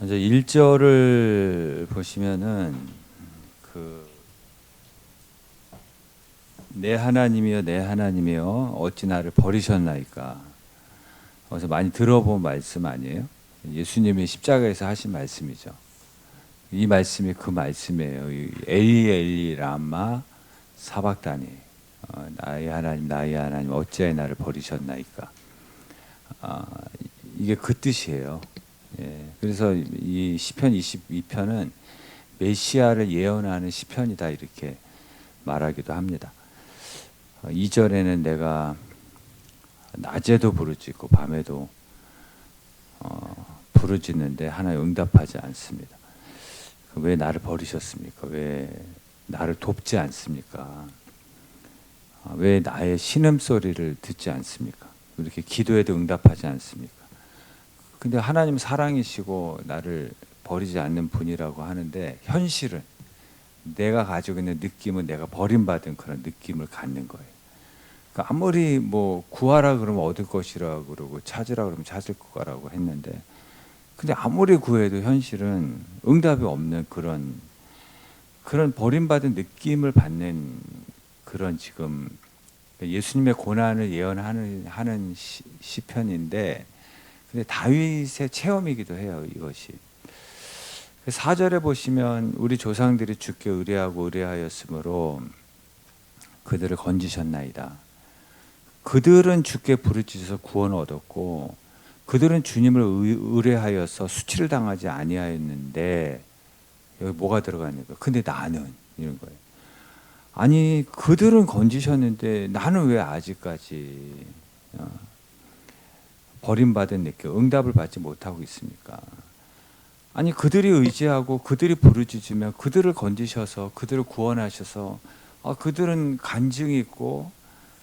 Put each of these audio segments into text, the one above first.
먼저 1절을 보시면은 내 하나님이여 내 하나님이여 어찌 나를 버리셨나이까. 어디서 많이 들어본 말씀 아니에요? 예수님이 십자가에서 하신 말씀이죠. 이 말씀이 그 말씀이에요. 엘리 엘리 라마 사박다니. 나의 하나님 어찌하여 나를 버리셨나이까. 이게 그 뜻이에요. 예, 그래서 이 시편 22편은 메시아를 예언하는 시편이다 이렇게 말하기도 합니다. 2절에는 내가 낮에도 부르짖고 밤에도 부르짖는데 하나님 응답하지 않습니다. 왜 나를 버리셨습니까? 왜 나를 돕지 않습니까? 왜 나의 신음소리를 듣지 않습니까? 이렇게 기도해도 응답하지 않습니까? 근데 하나님 사랑이시고 나를 버리지 않는 분이라고 하는데 현실은 내가 가지고 있는 느낌은 내가 버림받은 그런 느낌을 갖는 거예요. 그러니까 아무리 뭐 구하라 그러면 얻을 것이라 그러고 찾으라 그러면 찾을 거라고 했는데 근데 아무리 구해도 현실은 응답이 없는 그런 버림받은 느낌을 받는 그런 지금 예수님의 고난을 예언하는 시편인데 근데 다윗의 체험이기도 해요. 이것이 4절에 보시면 우리 조상들이 주께 의뢰하고 의뢰하였으므로 그들을 건지셨나이다. 그들은 주께 부르짖어서 구원을 얻었고 그들은 주님을 의뢰하여서 수치를 당하지 아니하였는데 여기 뭐가 들어가니까 근데 나는 이런 거예요. 아니 그들은 건지셨는데 나는 왜 아직까지 버림받은 느낌 응답을 받지 못하고 있습니까? 아니 그들이 의지하고 그들이 부르짖으면 그들을 건지셔서 그들을 구원하셔서 그들은 간증이 있고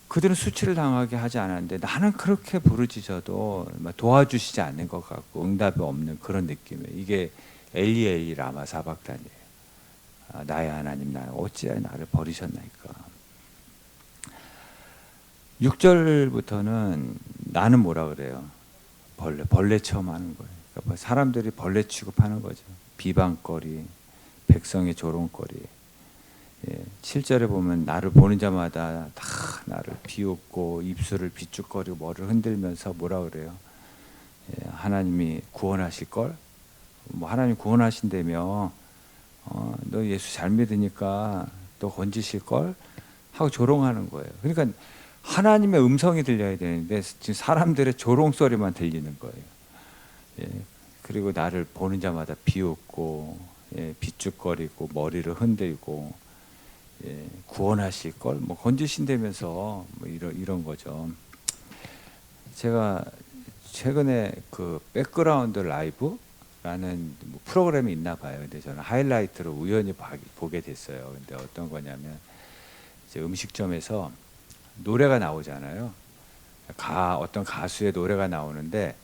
그들은 수치를 당하게 하지 않았는데 나는 그렇게 부르짖어도 도와주시지 않는 것 같고 응답이 없는 그런 느낌이에요. 이게 엘리 엘리 라마 사박단이에요. 나의 하나님 나 어찌하여 나를 버리셨나이까. 6절부터는 나는 뭐라 그래요? 벌레 체험하는 거예요. 그러니까 사람들이 벌레 취급하는 거죠. 비방거리, 백성의 조롱거리. 7절에 보면 나를 보는 자마다 다 나를 비웃고 입술을 비죽거리고 머리를 흔들면서 뭐라 그래요? 하나님이 구원하실 걸? 뭐 하나님 구원하신다며? 너 예수 잘 믿으니까 또 건지실 걸? 하고 조롱하는 거예요. 그러니까 하나님의 음성이 들려야 되는데 지금 사람들의 조롱 소리만 들리는 거예요. 그리고 나를 보는 자마다 비웃고 비죽거리고 머리를 흔들고 구원하실 걸 뭐 건지신다면서 뭐 이런 거죠. 제가 최근에 그 백그라운드 라이브라는 뭐 프로그램이 있나 봐요. 근데 저는 하이라이트로 우연히 보게 됐어요. 근데 어떤 거냐면 이제 음식점에서 노래가 나오잖아요. 어떤 가수의 노래가 나오는데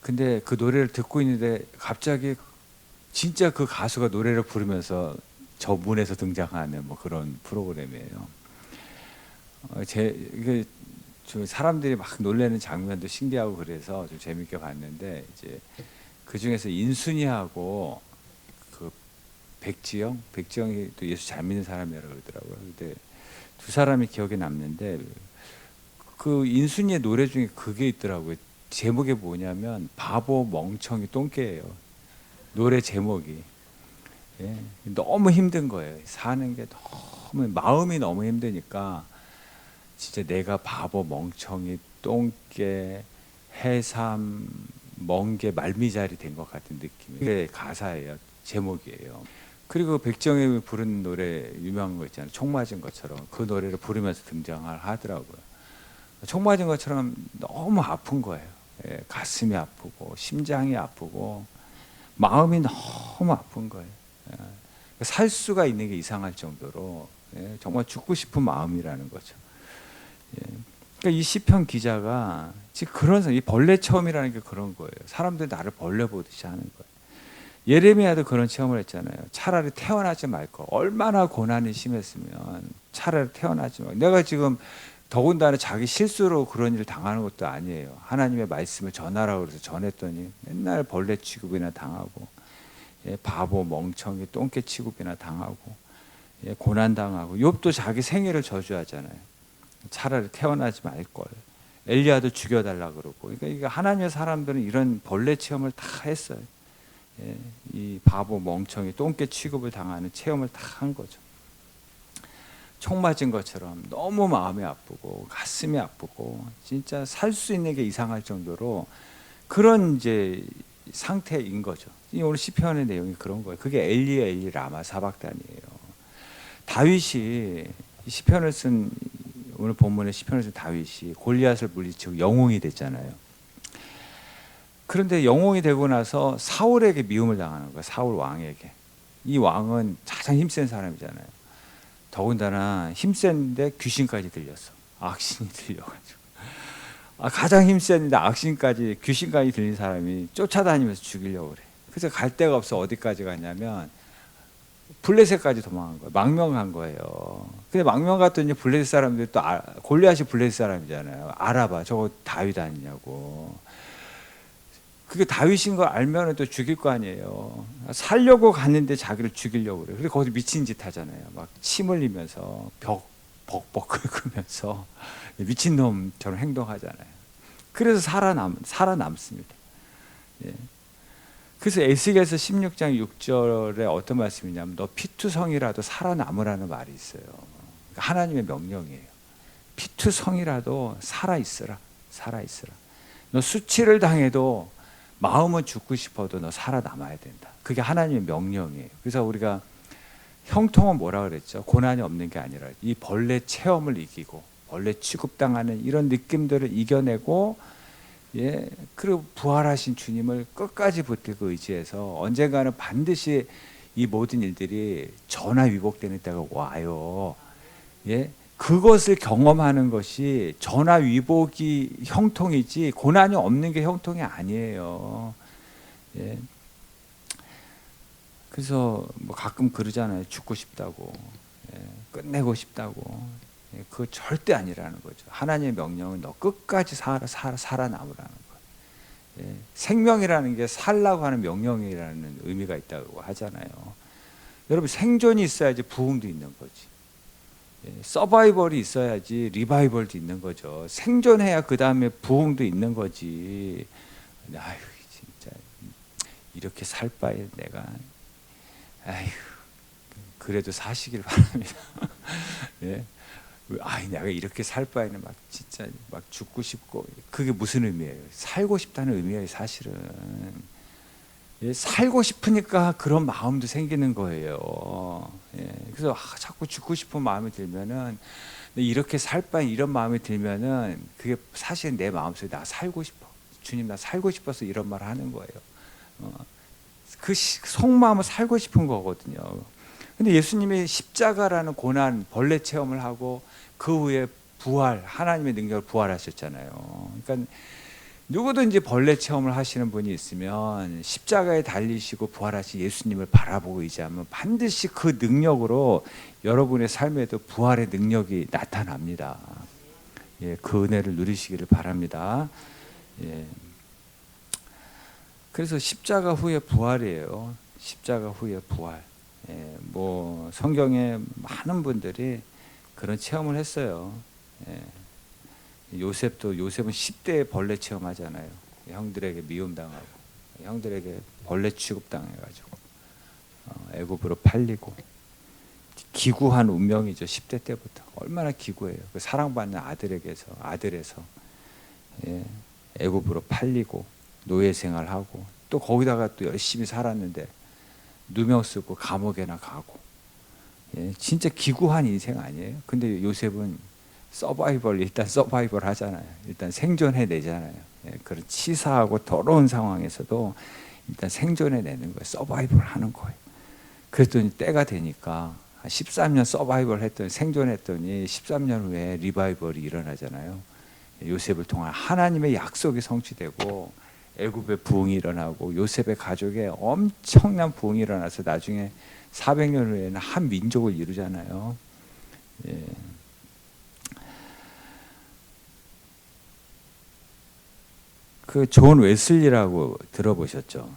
근데 그 노래를 듣고 있는데 갑자기 진짜 그 가수가 노래를 부르면서 저 문에서 등장하는 뭐 그런 프로그램이에요. 이게 좀 사람들이 막 놀라는 장면도 신기하고 그래서 좀 재밌게 봤는데 이제 그 중에서 인순이하고 그 백지영이 또 예수 잘 믿는 사람이라고 그러더라고요. 근데 두 사람이 기억에 남는데 그 인순이의 노래 중에 그게 있더라고요. 제목이 뭐냐면 바보 멍청이 똥개예요. 노래 제목이. 너무 힘든 거예요. 사는 게 너무 마음이 너무 힘드니까 진짜 내가 바보 멍청이 똥개 해삼 멍게 말미잘이 된 것 같은 느낌. 그게 가사예요. 제목이에요. 그리고 백정이 부른 노래 유명한 거 있잖아요. 총 맞은 것처럼 그 노래를 부르면서 등장을 하더라고요. 총 맞은 것처럼 너무 아픈 거예요. 가슴이 아프고 심장이 아프고 마음이 너무 아픈 거예요. 살 수가 있는 게 이상할 정도로 정말 죽고 싶은 마음이라는 거죠. 그러니까 이 시편 기자가 지금 이 벌레 체험이라는 게 그런 거예요. 사람들이 나를 벌레 보듯이 하는 거예요. 예레미야도 그런 체험을 했잖아요. 차라리 태어나지 말 걸. 얼마나 고난이 심했으면 차라리 태어나지 말 걸. 내가 지금 더군다나 자기 실수로 그런 일을 당하는 것도 아니에요. 하나님의 말씀을 전하라고 그래서 전했더니 맨날 벌레 취급이나 당하고, 예, 바보 멍청이 똥개 취급이나 당하고, 예, 고난 당하고. 욥도 자기 생애를 저주하잖아요. 차라리 태어나지 말걸. 엘리야도 죽여달라 그러고. 그러니까 이게 하나님의 사람들은 이런 벌레 체험을 다 했어요. 예, 이 바보 멍청이 똥개 취급을 당하는 체험을 다 한 거죠. 총 맞은 것처럼 너무 마음이 아프고 가슴이 아프고 진짜 살 수 있는 게 이상할 정도로 그런 이제 상태인 거죠. 오늘 시편의 내용이 그런 거예요. 그게 엘리 라마 사박단이에요. 다윗이 시편을 쓴, 오늘 본문의 시편을 쓴 다윗이 골리앗을 물리치고 영웅이 됐잖아요. 그런데 영웅이 되고 나서 사울에게 미움을 당하는 거예요. 사울 왕에게. 이 왕은 가장 힘센 사람이잖아요. 더군다나 힘센데 귀신까지 들렸어. 악신이 들려가지고. 가장 힘센데 악신까지, 귀신까지 들린 사람이 쫓아다니면서 죽이려고 그래. 그래서 갈 데가 없어. 어디까지 갔냐면 블레셋까지 도망간 거예요. 망명한 거예요. 근데 망명 갔더니 블레셋 사람들이 또 골리앗이 블레셋 사람이잖아요. 알아봐. 저거 다윗 아니냐고. 그게 다윗인 걸 알면 또 죽일 거 아니에요. 살려고 갔는데 자기를 죽이려고 그래요. 근데 거기서 미친 짓 하잖아요. 막 침 흘리면서 벅벅 긁으면서 미친놈처럼 행동하잖아요. 그래서 살아남습니다. 예. 그래서 에스겔서 16장 6절에 어떤 말씀이냐면 너 피투성이라도 살아남으라는 말이 있어요. 그러니까 하나님의 명령이에요. 피투성이라도 살아있으라. 너 수치를 당해도 마음은 죽고 싶어도 너 살아남아야 된다. 그게 하나님의 명령이에요. 그래서 우리가 형통은 뭐라 그랬죠? 고난이 없는 게 아니라 이 벌레 체험을 이기고 벌레 취급당하는 이런 느낌들을 이겨내고, 예, 그리고 부활하신 주님을 끝까지 붙들고 의지해서 언젠가는 반드시 이 모든 일들이 전화위복되는 때가 와요. 예, 그것을 경험하는 것이 전화위복이 형통이지 고난이 없는 게 형통이 아니에요. 예. 그래서 뭐 가끔 그러잖아요. 죽고 싶다고, 예, 끝내고 싶다고. 예, 그거 절대 아니라는 거죠. 하나님의 명령은 너 끝까지 살아남으라는 거예요. 예, 생명이라는 게 살라고 하는 명령이라는 의미가 있다고 하잖아요. 여러분, 생존이 있어야지 부흥도 있는 거지. 예, 서바이벌이 있어야지 리바이벌도 있는 거죠. 생존해야 그 다음에 부흥도 있는 거지. 아유, 진짜 이렇게 살 바에 내가, 아유, 그래도 사시길 바랍니다. 예. 내가 이렇게 살 바에는 막 진짜 막 죽고 싶고, 그게 무슨 의미예요? 살고 싶다는 의미예요, 사실은. 예, 살고 싶으니까 그런 마음도 생기는 거예요. 예, 그래서 자꾸 죽고 싶은 마음이 들면은, 이렇게 살 바에 이런 마음이 들면은 그게 사실 내 마음속에 나 살고 싶어. 주님, 나 살고 싶어서 이런 말을 하는 거예요. 그 속마음을 살고 싶은 거거든요. 근데 예수님이 십자가라는 고난, 벌레 체험을 하고 그 후에 부활, 하나님의 능력을 부활하셨잖아요. 그러니까 누구든지 벌레 체험을 하시는 분이 있으면 십자가에 달리시고 부활하신 예수님을 바라보고 의지하면 반드시 그 능력으로 여러분의 삶에도 부활의 능력이 나타납니다. 예, 그 은혜를 누리시기를 바랍니다. 예. 그래서 십자가 후에 부활이에요. 십자가 후에 부활. 예, 뭐 성경에 많은 분들이 그런 체험을 했어요. 예. 요셉은 10대에 벌레 체험하잖아요. 형들에게 미움당하고 형들에게 벌레 취급당해가지고 애굽으로 팔리고, 기구한 운명이죠. 10대 때부터 얼마나 기구해요. 그 사랑받는 아들에서 예, 애굽으로 팔리고 노예 생활하고, 또 거기다가 또 열심히 살았는데 누명 쓰고 감옥에나 가고, 예, 진짜 기구한 인생 아니에요? 근데 요셉은 일단 서바이벌 하잖아요. 일단 생존해내잖아요. 예, 그런 치사하고 더러운 상황에서도 일단 생존해내는 거예요. 서바이벌 하는 거예요. 그랬더니 때가 되니까 13년 서바이벌 했더니, 생존했더니 13년 후에 리바이벌이 일어나잖아요. 요셉을 통한 하나님의 약속이 성취되고 애굽의 부흥이 일어나고 요셉의 가족에 엄청난 부흥이 일어나서 나중에 400년 후에는 한 민족을 이루잖아요. 예. 그 존 웨슬리라고 들어보셨죠?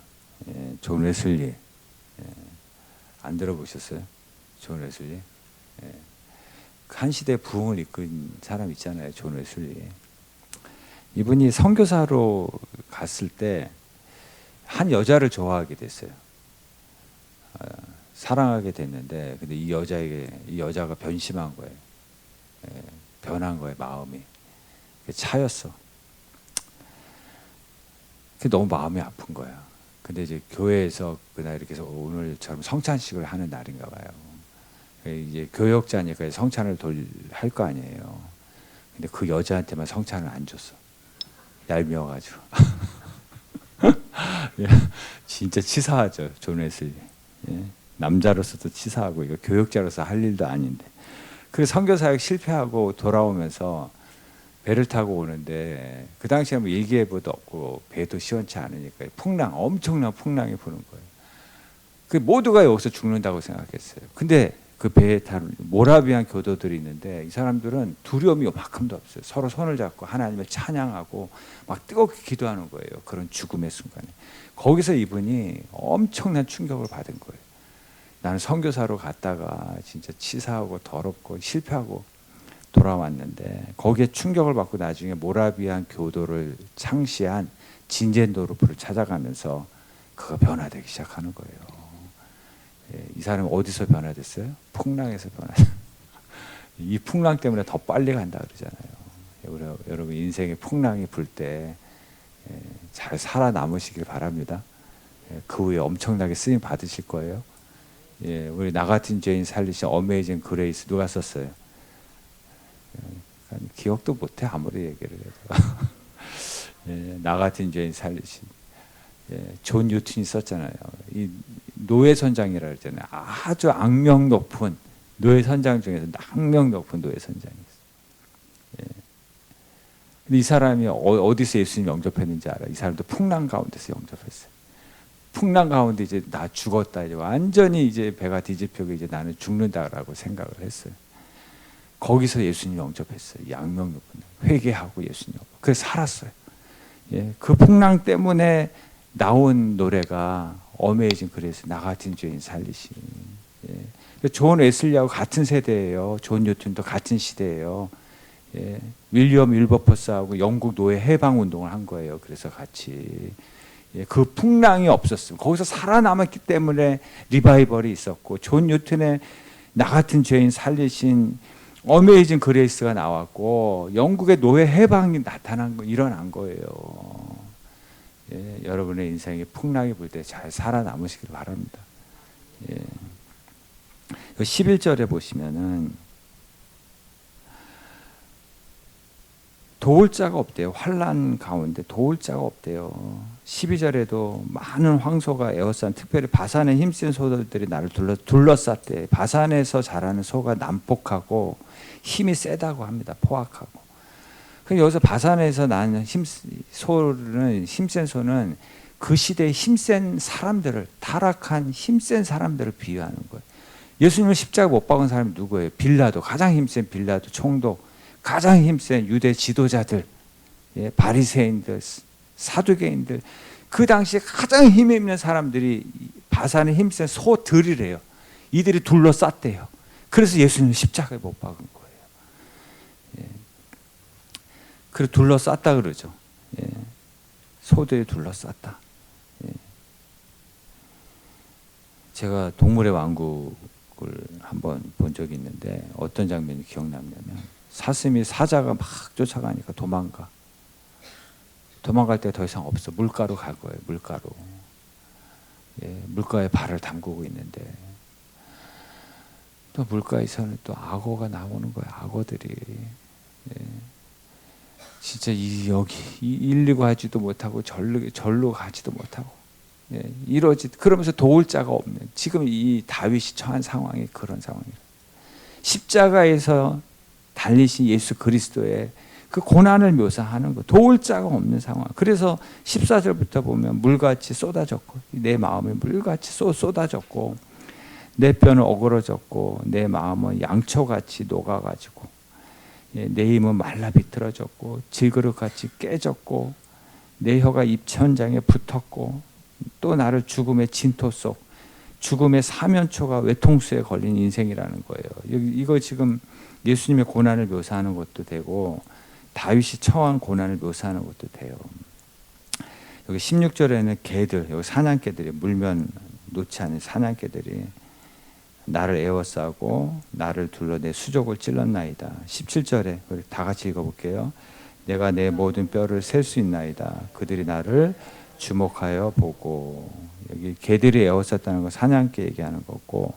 예, 존 웨슬리. 예, 안 들어보셨어요? 존 웨슬리? 예. 한 시대 부흥을 이끈 사람 있잖아요, 존 웨슬리. 이분이 선교사로 갔을 때 한 여자를 좋아하게 됐어요. 사랑하게 됐는데, 근데 이 여자가 변심한 거예요. 예, 변한 거예요, 마음이. 차였어. 그게 너무 마음이 아픈 거야. 근데 이제 교회에서 그날 이렇게 해서 오늘처럼 성찬식을 하는 날인가 봐요. 이제 교역자니까 성찬을 할 거 아니에요. 근데 그 여자한테만 성찬을 안 줬어. 얄미워가지고. 진짜 치사하죠, 존 웨슬리. 예. 남자로서도 치사하고 이거 교역자로서 할 일도 아닌데. 그 선교사역 실패하고 돌아오면서 배를 타고 오는데 그 당시에 뭐 일기예보도 없고 배도 시원치 않으니까 엄청난 풍랑이 부는 거예요. 그 모두가 여기서 죽는다고 생각했어요. 근데 그 배에 타는 모라비안 교도들이 있는데 이 사람들은 두려움이 요만큼도 없어요. 서로 손을 잡고 하나님을 찬양하고 막 뜨겁게 기도하는 거예요. 그런 죽음의 순간에. 거기서 이분이 엄청난 충격을 받은 거예요. 나는 선교사로 갔다가 진짜 치사하고 더럽고 실패하고 돌아왔는데 거기에 충격을 받고 나중에 모라비안 교도를 창시한 진젠도르프를 찾아가면서 그가 변화되기 시작하는 거예요. 예, 이 사람은 어디서 변화됐어요? 풍랑에서 변화됐어요. 이 풍랑 때문에 더 빨리 간다 그러잖아요. 여러분 인생에 풍랑이 불 때 잘 살아남으시길 바랍니다. 그 후에 엄청나게 쓰임 받으실 거예요. 예, 우리 나 같은 죄인 살리신 어메이징 그레이스 누가 썼어요? 기억도 못해 아무리 얘기를 해도. 예, 나 같은 죄인 살리신 존 뉴턴이 썼잖아요. 이 노예 선장이라 그러잖아요. 아주 악명 높은 노예 선장 중에서 악명 높은 노예 선장이었어요. 예. 근데 이 사람이 어디서 예수님 영접했는지 알아요? 이 사람도 풍랑 가운데서 영접했어요. 풍랑 가운데 이제 나 죽었다, 이제 완전히 이제 배가 뒤집히고 이제 나는 죽는다라고 생각을 했어요. 거기서 예수님 영접했어요. 이 악명 높은 회개하고 예수님. 그래서 살았어요. 예. 그 풍랑 때문에 나온 노래가 어메이징 그레이스, 나 같은 죄인 살리신. 예. 존 웨슬리하고 같은 세대예요. 존 뉴턴도 같은 시대예요. 예. 윌리엄 윌버포스하고 영국 노예 해방 운동을 한 거예요. 그래서 같이 그 풍랑이 없었어요. 거기서 살아남았기 때문에 리바이벌이 있었고 존 뉴턴의 나 같은 죄인 살리신 어메이징 그레이스가 나왔고 영국의 노예 해방이 일어난 거예요. 예, 여러분의 인생에 풍랑이 불 때 잘 살아남으시길 바랍니다. 예. 11절에 보시면은 도울 자가 없대요. 환난 가운데 도울 자가 없대요. 12절에도 많은 황소가 에워싼, 특별히 바산에 힘센 소들이 나를 둘러쌌대. 바산에서 자라는 소가 난폭하고 힘이 세다고 합니다. 포악하고. 여기서 바산에서 난 힘센 소는 그 시대의 힘센 사람들을, 타락한 힘센 사람들을 비유하는 거예요. 예수님을 십자가 못 박은 사람이 누구예요? 빌라도, 가장 힘센 빌라도 총독, 가장 힘센 유대 지도자들, 예, 바리새인들, 사두개인들, 그 당시에 가장 힘 있는 사람들이 바산의 힘센 소들이래요. 이들이 둘러쌌대요. 그래서 예수님을 십자가에 못 박은 거예요. 예. 그래서 둘러쌌다 그러죠. 예. 소들이 둘러쌌다. 예. 제가 동물의 왕국을 한번 본 적이 있는데 어떤 장면이 기억나냐면 사슴이 사자가 막 쫓아가니까 도망갈 때 더 이상 없어. 물가로 갈 거예요. 물가로. 예, 물가에 발을 담그고 있는데 또 물가에서는 또 악어가 나오는 거예요. 악어들이. 예. 진짜 일리고 하지도 못하고 절로 가지도 못하고. 예, 그러면서 도울 자가 없는, 지금 이 다윗이 처한 상황이 그런 상황이에요. 십자가에서 달리신 예수 그리스도의 그 고난을 묘사하는 거, 도울 자가 없는 상황. 그래서 14절부터 보면 물같이 쏟아졌고, 내 마음이 물같이 쏟아졌고, 내 뼈는 어그러졌고, 내 마음은 양초같이 녹아가지고, 내 힘은 말라 비틀어졌고, 질그릇같이 깨졌고, 내 혀가 입천장에 붙었고 또 나를 죽음의 진토 속 죽음의 사면초가 외통수에 걸린 인생이라는 거예요. 이거 지금 예수님의 고난을 묘사하는 것도 되고 다윗이 처한 고난을 묘사하는 것도 돼요. 여기 16절에는 개들, 여기 사냥개들이 물면 놓지 않은 사냥개들이 나를 에워싸고 나를 둘러 내 수족을 찔렀나이다. 17절에 우리 다 같이 읽어볼게요. 내가 내 모든 뼈를 셀 수 있나이다. 그들이 나를 주목하여 보고. 여기 개들이 에워쌌다는 건 사냥개 얘기하는 거고,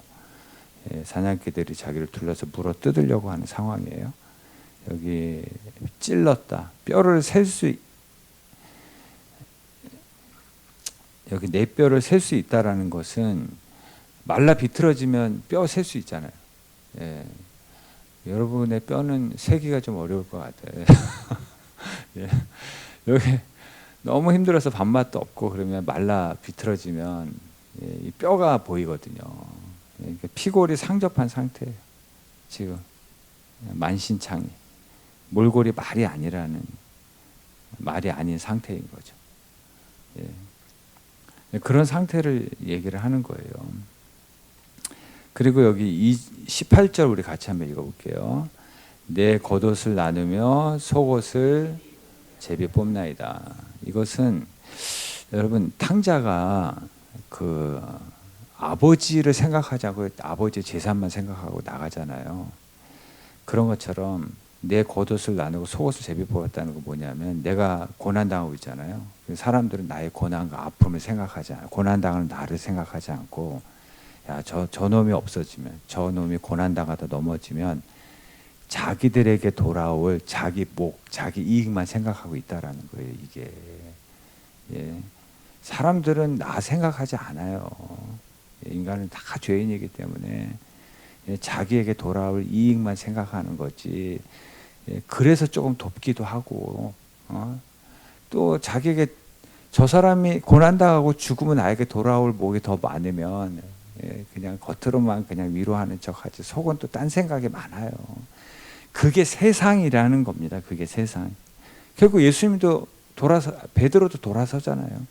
사냥개들이 자기를 둘러서 물어 뜯으려고 하는 상황이에요. 여기 찔렀다. 뼈를 셀 수 여기 내 뼈를 셀 수 있다라는 것은 말라 비틀어지면 뼈 셀 수 있잖아요. 예. 여러분의 뼈는 세기가 좀 어려울 것 같아요. 예. 여기 너무 힘들어서 밥맛도 없고 그러면 말라 비틀어지면 이 뼈가 보이거든요. 그러니까 피골이 상접한 상태예요. 지금 만신창이 몰골이 말이 아닌 상태인 거죠. 예. 그런 상태를 얘기를 하는 거예요. 그리고 여기 18절 우리 같이 한번 읽어볼게요. 내 겉옷을 나누며 속옷을 제비 뽑나이다. 이것은 여러분 탕자가 그 아버지를 생각하지 않고 아버지의 재산만 생각하고 나가잖아요. 그런 것처럼 내 겉옷을 나누고 속옷을 제비 뽑았다는 건 뭐냐면 내가 고난당하고 있잖아요. 사람들은 나의 고난과 아픔을 생각하지 않아요. 고난당하는 나를 생각하지 않고 야, 저 놈이 없어지면 저 놈이 고난당하다 넘어지면 자기들에게 돌아올 자기 목, 자기 이익만 생각하고 있다라는 거예요. 이게 예. 사람들은 나 생각하지 않아요. 인간은 다 죄인이기 때문에 자기에게 돌아올 이익만 생각하는 거지. 그래서 조금 돕기도 하고 또 자기에게 저 사람이 고난당하고 죽으면 나에게 돌아올 목이 더 많으면 그냥 겉으로만 그냥 위로하는 척하지 속은 또 딴 생각이 많아요. 그게 세상이라는 겁니다. 그게 세상. 결국 예수님도 베드로도 돌아서잖아요.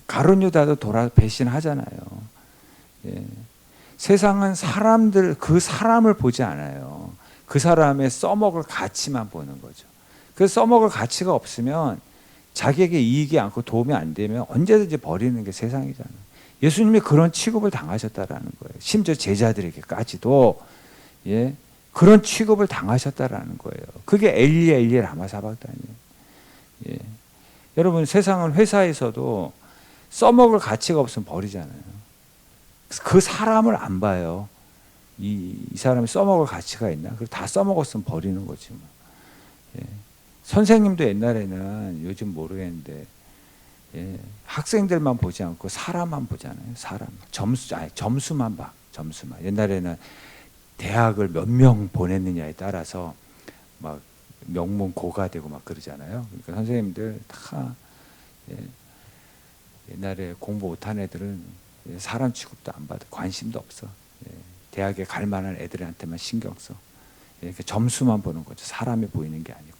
가룟 유다도 배신하잖아요. 세상은 그 사람을 보지 않아요. 그 사람의 써먹을 가치만 보는 거죠. 그 써먹을 가치가 없으면 자기에게 이익이 않고 도움이 안 되면 언제든지 버리는 게 세상이잖아요. 예수님이 그런 취급을 당하셨다라는 거예요. 심지어 제자들에게까지도 그런 취급을 당하셨다라는 거예요. 그게 엘리 라마 사박단이에요. 여러분 세상은 회사에서도 써먹을 가치가 없으면 버리잖아요. 그 사람을 안 봐요. 이 사람이 써먹을 가치가 있나? 그리고 다 써먹었으면 버리는 거지 뭐. 선생님도 옛날에는 요즘 모르겠는데 학생들만 보지 않고 사람만 보잖아요. 사람 점수만 봐. 점수만. 옛날에는 대학을 몇 명 보냈느냐에 따라서 막 명문고가 되고 막 그러잖아요. 그러니까 선생님들 다 옛날에 공부 못한 애들은 사람 취급도 안 받아. 관심도 없어. 대학에 갈 만한 애들한테만 신경 써. 이렇게 점수만 보는 거죠. 사람이 보이는 게 아니고.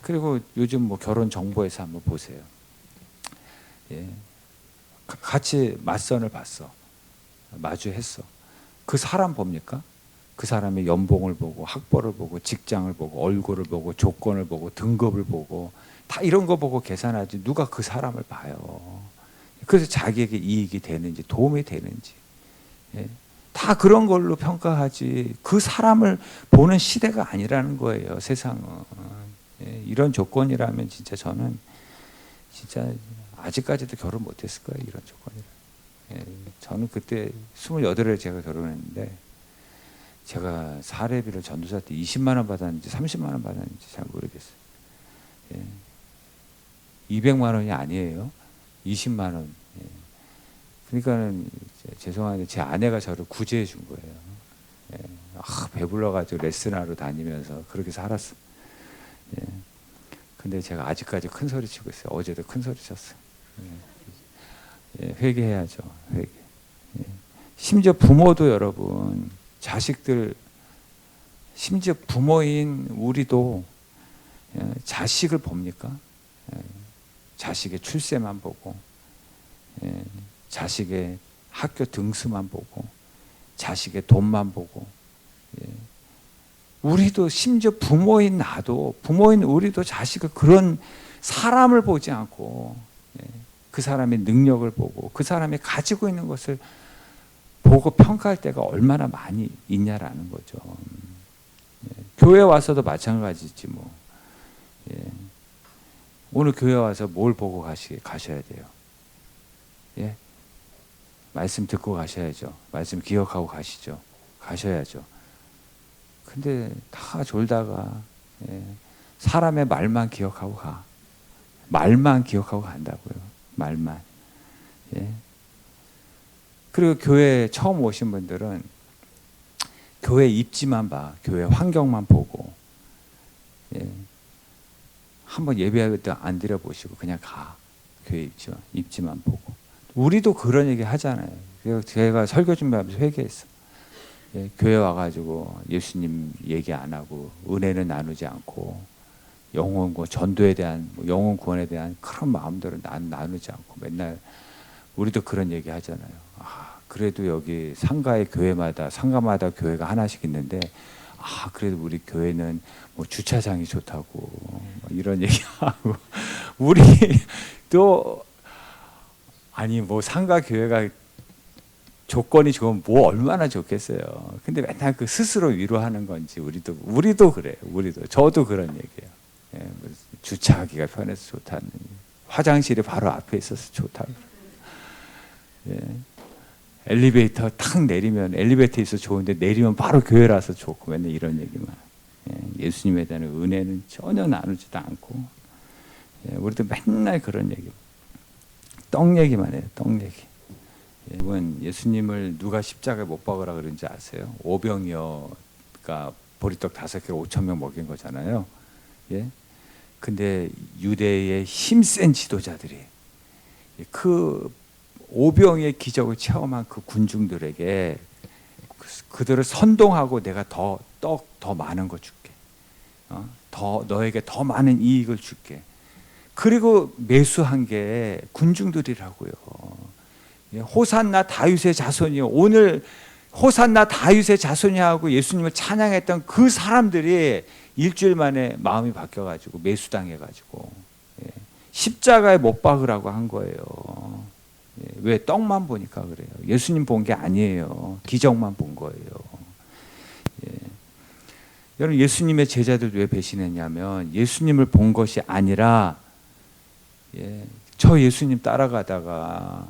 그리고 요즘 뭐 결혼 정보에서 한번 보세요. 같이 맞선을 봤어. 마주했어. 그 사람 봅니까? 그 사람의 연봉을 보고 학벌을 보고 직장을 보고 얼굴을 보고 조건을 보고 등급을 보고 다 이런 거 보고 계산하지 누가 그 사람을 봐요. 그래서 자기에게 이익이 되는지 도움이 되는지 다 그런 걸로 평가하지 그 사람을 보는 시대가 아니라는 거예요. 세상은. 이런 조건이라면 진짜 저는 진짜 아직까지도 결혼 못했을 거예요. 이런 조건이라. 저는 그때 28에 제가 결혼했는데 제가 사례비를 전도사 때 20만 원 받았는지 30만 원 받았는지 잘 모르겠어요. 200만 원이 아니에요. 20만 원. 그러니까는 죄송한데 제 아내가 저를 구제해 준 거예요. 배불러가지고 레슨하러 다니면서 그렇게 살았어. 근데 제가 아직까지 큰 소리 치고 있어요. 어제도 큰 소리 쳤어요. 회개해야죠. 회개. 심지어 부모도 여러분, 자식들, 심지어 부모인 우리도 자식을 봅니까? 자식의 출세만 보고, 자식의 학교 등수만 보고, 자식의 돈만 보고. 우리도 심지어 부모인 나도, 부모인 우리도 자식을 그런 사람을 보지 않고 그 사람의 능력을 보고 그 사람이 가지고 있는 것을 보고 평가할 때가 얼마나 많이 있냐라는 거죠. 교회 와서도 마찬가지지 뭐. 오늘 교회 와서 뭘 보고 가셔야 돼요? 예? 말씀 듣고 가셔야죠. 말씀 기억하고 가시죠. 가셔야죠. 근데 다 졸다가 사람의 말만 기억하고 가. 말만 기억하고 간다고요. 말만. 그리고 교회 처음 오신 분들은 교회 입지만 봐. 교회 환경만 보고. 한번 예배할 때 안 드려보시고 그냥 가. 교회 입지만 보고. 우리도 그런 얘기 하잖아요. 제가 설교 준비하면서 회개했어. 교회 와가지고 예수님 얘기 안 하고 은혜는 나누지 않고 영혼 전도에 대한 영혼 구원에 대한 그런 마음들을 나누지 않고 맨날 우리도 그런 얘기 하잖아요. 그래도 여기 상가의 상가마다 교회가 하나씩 있는데 그래도 우리 교회는 뭐 주차장이 좋다고 뭐 이런 얘기하고 우리 또 아니 뭐 상가 교회가 조건이 좋으면 뭐 얼마나 좋겠어요. 근데 맨날 그 스스로 위로하는 건지 우리도 그래요. 저도 그런 얘기예요. 주차하기가 편해서 좋다는, 화장실이 바로 앞에 있어서 좋다고. 엘리베이터 탁 내리면 엘리베이터에 있어서 좋은데 내리면 바로 교회라서 좋고 맨날 이런 얘기만. 예수님에 대한 은혜는 전혀 나누지도 않고 우리도 맨날 그런 얘기, 떡 얘기만 해요. 떡 얘기. 여러분, 예수님을 누가 십자가에 못 박으라 그런지 아세요? 오병이어가 보리떡 5개 5,000명 먹인 거잖아요. 근데 유대의 힘센 지도자들이 그 오병이의 기적을 체험한 그 군중들에게 그들을 선동하고 내가 더 많은 거 줄게. 너에게 더 많은 이익을 줄게. 그리고 매수한 게 군중들이라고요. 호산나 다윗의 자손이요. 오늘 호산나 다윗의 자손이 하고 예수님을 찬양했던 그 사람들이 일주일 만에 마음이 바뀌어가지고 매수당해가지고 십자가에 못 박으라고 한 거예요. 왜? 떡만 보니까 그래요. 예수님 본 게 아니에요. 기적만 본 거예요. 여러분, 예수님의 제자들 왜 배신했냐면 예수님을 본 것이 아니라 저 예수님 따라가다가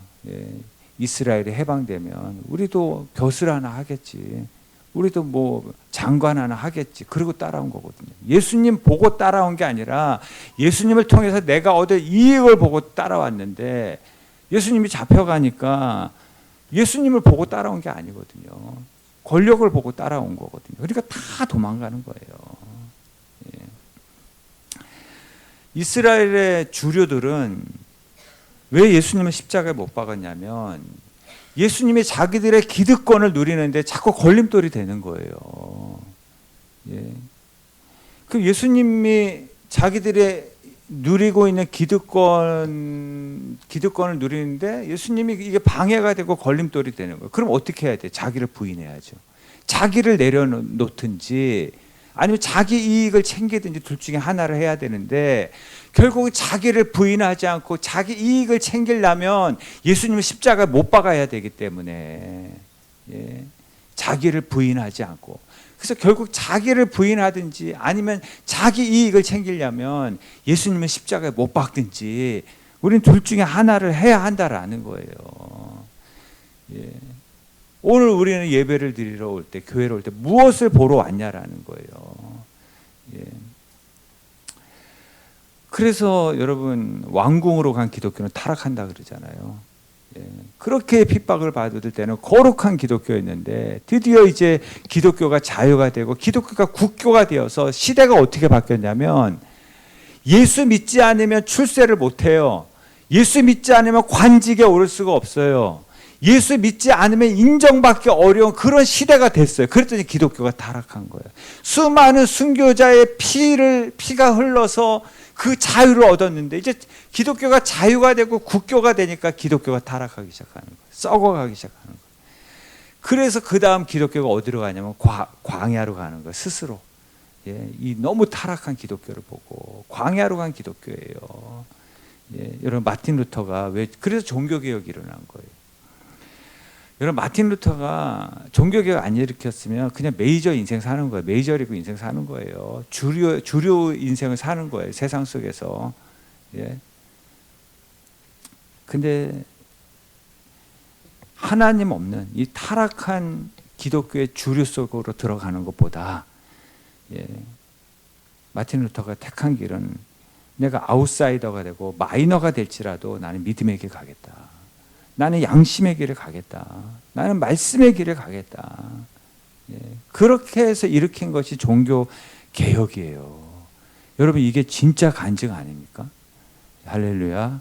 이스라엘이 해방되면 우리도 벼슬 하나 하겠지. 우리도 뭐 장관 하나 하겠지. 그리고 따라온 거거든요. 예수님 보고 따라온 게 아니라 예수님을 통해서 내가 얻을 이익을 보고 따라왔는데 예수님이 잡혀가니까 예수님을 보고 따라온 게 아니거든요. 권력을 보고 따라온 거거든요. 그러니까 다 도망가는 거예요. 이스라엘의 주류들은 왜 예수님을 십자가에 못 박았냐면 예수님이 자기들의 기득권을 누리는데 자꾸 걸림돌이 되는 거예요. 그 예수님이 자기들의 누리고 있는 기득권을 누리는데 예수님이 이게 방해가 되고 걸림돌이 되는 거예요. 그럼 어떻게 해야 돼? 자기를 부인해야죠. 자기를 내려놓든지 아니면 자기 이익을 챙기든지 둘 중에 하나를 해야 되는데 결국 자기를 부인하지 않고 자기 이익을 챙기려면 예수님을 십자가에 못 박아야 되기 때문에 자기를 부인하지 않고, 그래서 결국 자기를 부인하든지 아니면 자기 이익을 챙기려면 예수님을 십자가에 못 박든지 우리는 둘 중에 하나를 해야 한다라는 거예요. 오늘 우리는 예배를 드리러 올 때, 교회로 올 때 무엇을 보러 왔냐라는 거예요. 그래서 여러분, 왕궁으로 간 기독교는 타락한다 그러잖아요. 그렇게 핍박을 받을 때는 거룩한 기독교였는데 드디어 이제 기독교가 자유가 되고 기독교가 국교가 되어서 시대가 어떻게 바뀌었냐면 예수 믿지 않으면 출세를 못해요. 예수 믿지 않으면 관직에 오를 수가 없어요. 예수 믿지 않으면 인정받기 어려운 그런 시대가 됐어요. 그랬더니 기독교가 타락한 거예요. 수많은 순교자의 피가 흘러서 그 자유를 얻었는데 이제 기독교가 자유가 되고 국교가 되니까 기독교가 타락하기 시작하는 거예요. 썩어가기 시작하는 거예요. 그래서 그 다음 기독교가 어디로 가냐면 광야로 가는 거예요. 스스로. 예, 이 너무 타락한 기독교를 보고 광야로 간 기독교예요. 예, 여러분 마틴 루터가 그래서 종교개혁이 일어난 거예요. 여러분 마틴 루터가 종교개혁 안 일으켰으면 그냥 메이저 인생 사는 거예요. 메이저리그 인생 사는 거예요. 주류 인생을 사는 거예요. 세상 속에서. 예. 근데 하나님 없는 이 타락한 기독교의 주류 속으로 들어가는 것보다 예, 마틴 루터가 택한 길은 내가 아웃사이더가 되고 마이너가 될지라도 나는 믿음의 길 가겠다. 나는 양심의 길을 가겠다. 나는 말씀의 길을 가겠다. 예, 그렇게 해서 일으킨 것이 종교 개혁이에요. 여러분 이게 진짜 간증 아닙니까? 할렐루야.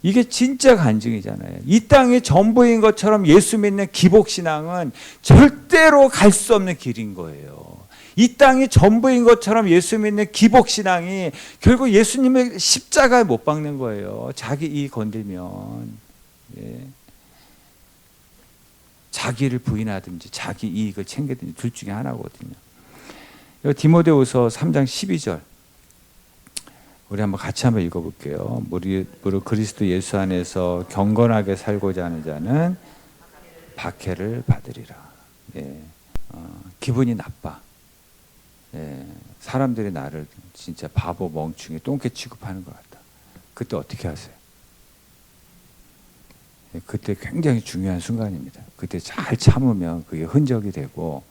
이게 진짜 간증이잖아요. 이 땅의 전부인 것처럼 예수 믿는 기복신앙은 절대로 갈 수 없는 길인 거예요. 이 땅이 전부인 것처럼 예수 믿는 기복신앙이 결국 예수님의 십자가에 못 박는 거예요. 자기 이익 건들면. 예. 자기를 부인하든지 자기 이익을 챙기든지 둘 중에 하나거든요. 디모데후서 3장 12절 우리 한번 같이 한번 읽어볼게요. 무릇 그리스도 예수 안에서 경건하게 살고자 하는 자는 박해를 받으리라. 예. 기분이 나빠. 예. 사람들이 나를 진짜 바보 멍충이 똥개 취급하는 것 같다. 그때 어떻게 하세요? 예. 그때 굉장히 중요한 순간입니다. 그때 잘 참으면 그게 흔적이 되고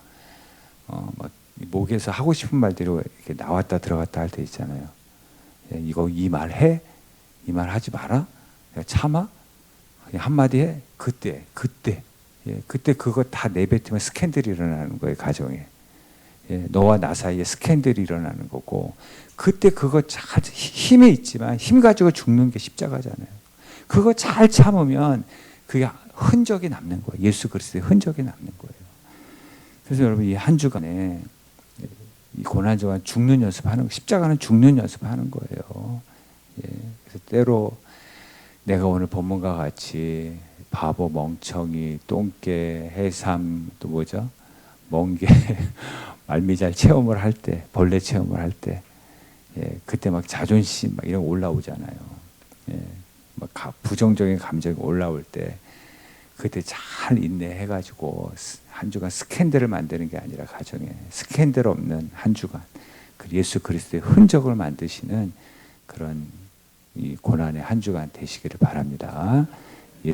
막 목에서 하고 싶은 말들이 이렇게 나왔다 들어갔다 할 때 있잖아요. 이거 이 말 해? 이 말 하지 마라? 참아? 그냥 한마디 해? 그때 예, 그때 그거 다 내뱉으면 스캔들이 일어나는 거예요. 가정에. 예, 너와 나 사이에 스캔들이 일어나는 거고 그때 그거 잘 힘이 있지만 힘 가지고 죽는 게 십자가잖아요. 그거 잘 참으면 그게 흔적이 남는 거예요. 예수 그리스도의 흔적이 남는 거예요. 그래서 여러분 이 한 주간에 이 고난주간 죽는 연습하는 거, 십자가는 죽는 연습하는 거예요. 예, 그래서 때로 내가 오늘 본문과 같이 바보, 멍청이, 똥개, 해삼, 또 뭐죠? 멍게, 말미잘 체험을 할 때, 벌레 체험을 할 때, 예, 그때 막 자존심 막 이런 거 올라오잖아요. 예, 막 부정적인 감정이 올라올 때, 그때 잘 인내해가지고 한 주간 스캔들을 만드는 게 아니라 가정에 스캔들 없는 한 주간 예수 그리스도의 흔적을 만드시는 그런 이 고난의 한 주간 되시기를 바랍니다.